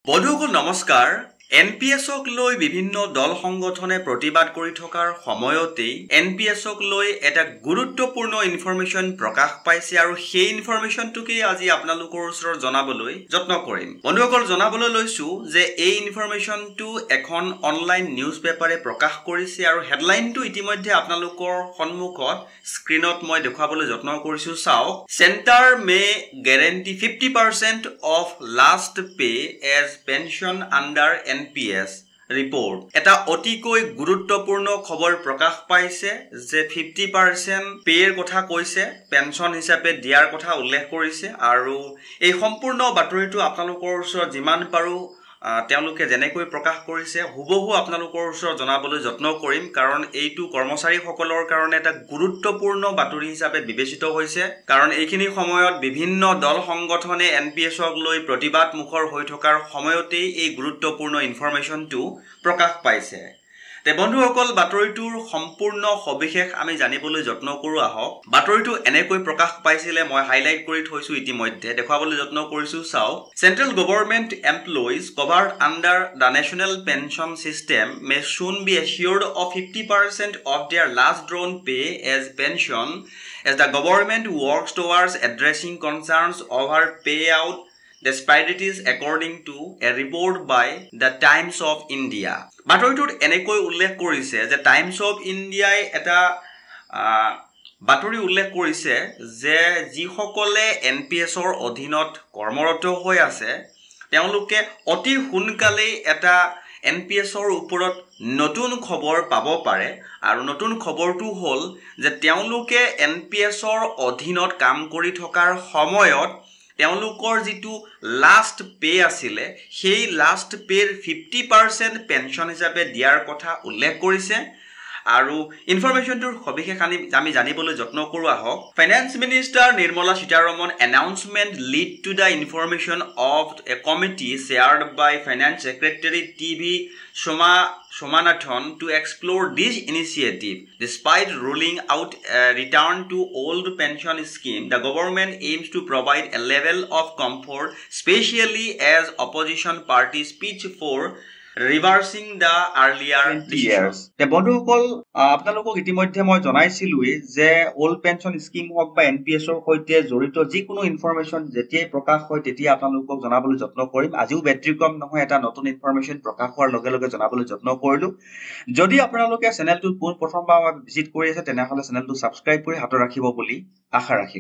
বন্ধুসকল নমস্কাৰ এনপিএছক লৈ বিভিন্ন দল সংগঠনে প্ৰতিবাদ কৰি থকাৰ সময়তেই এনপিএছক লৈ এটা গুৰুত্বপূৰ্ণ ইনফৰমেশ্যন প্ৰকাশ পাইছে আৰু সেই ইনফৰমেশ্যনটোকে আজি আপোনালোকৰ ওচৰত জনাবলৈ যত্ন কৰিম। বন্ধুসকল জনাবলৈ লৈছো যে এই ইনফৰমেশ্যনটো এখন অনলাইন নিউজ পেপাৰে প্ৰকাশ কৰিছে আৰু হেডলাইনটো ইতিমধ্যে আপোনালোকৰ সন্মুখত স্ক্ৰীনত মই দেখুৱাবলৈ যত্ন কৰিছো। চাওক, centre may guarantee 50% of last pay as pension under NPS report. এটা অতিকৈ গুৰুত্বপূৰ্ণ খবৰ প্ৰকাশ পাইছে যে 50% পেৰ কথা কৈছে, পেনশন হিচাপে দিয়াৰ কথা উল্লেখ কৰিছে আৰু এই সম্পূৰ্ণ বাতৰিটো আপোনালোকৰ ওচৰত যিমান পাৰো তেওঁলোকে যেনেকৈ প্ৰকাশ কৰিছে হুবহু আপোনালোকৰ ওচৰত জনাবলৈ যত্ন কৰিম, কাৰণ এইটো কৰ্মচাৰীসকলৰ কাৰণে এটা গুৰুত্বপূৰ্ণ বাতৰি হিচাপে বিবেচিত হৈছে। কাৰণ এইখিনি সময়ত বিভিন্ন দল সংগঠনে এনপিএছক লৈ প্ৰতিবাদ মুখৰ হৈ থকাৰ সময়তেই এই গুৰুত্বপূৰ্ণ ইনফৰমেশ্যনটো প্ৰকাশ পাইছে। তে বন্ধুসকল বাতৰিটোৰ সম্পূৰ্ণ সবিশেষ আমি জানিবলৈ যত্ন কৰো আহক। বাতৰিটো এনেকৈ প্ৰকাশ পাইছিলে, মই হাইলাইট কৰি থৈছো ইতিমধ্যে, দেখুৱাবলৈ যত্ন কৰিছো। চাওক, central government employees covered under the national pension system May soon be assured of 50% of their last drawn pay as pension as the government works towards addressing concerns over payout disparities according to a report by the Times of India. বাতৰিটোত এনেকৈ উল্লেখ কৰিছে যে times of ইণ্ডিয়াই এটা বাতৰি উল্লেখ কৰিছে যে যিসকলে এনপিএছৰ অধীনত কৰ্মৰত হৈ আছে তেওঁলোকে অতি সোনকালেই এটা এনপিএছৰ ওপৰত নতুন খবৰ পাব পাৰে। আৰু নতুন খবৰটো হ'ল যে তেওঁলোকে এনপিএছৰ অধীনত কাম কৰি থকাৰ সময়ত তেওঁলোকৰ যিটো লাষ্ট পে আছিলে সেই লাষ্ট পেৰ 50% পেনশন হিচাপে দিয়াৰ কথা উল্লেখ কৰিছে। আৰু ইনফৰমেশ্যনটোৰ সবিশেষ আমি জানিবলৈ যত্ন কৰো আহক। Finance minister Nirmala Sitharaman announcement lead to the information of a committee chaired by Finance Secretary TV Somanathan to explore this initiative. Despite ruling out a return to old pension scheme, the government aims to provide a level of comfort, especially as opposition parties pitch for reversing the earlier decisions. তে বন্ধুসকল আপোনালোকক ইতিমধ্যে মই জনাইছিলোই যে old pension scheme হওক বা এনপিএছৰ সৈতে জড়িত যিকোনো ইনফৰমেশ্যন যেতিয়াই প্ৰকাশ হয় তেতিয়া আপোনালোকক জনাবলৈ যত্ন কৰিম। আজিও ব্যতিক্ৰম নহয়, এটা নতুন ইনফৰমেশ্যন প্ৰকাশ হোৱাৰ লগে লগে জনাবলৈ যত্ন কৰিলো। যদি আপোনালোকে চেনেলটো পোন প্ৰথমবাৰ ভিজিট কৰি আছে তেনেহলে চেনেলটো ছাবস্ক্ৰাইব কৰি হাতত ৰাখিব বুলি আশা ৰাখিলো।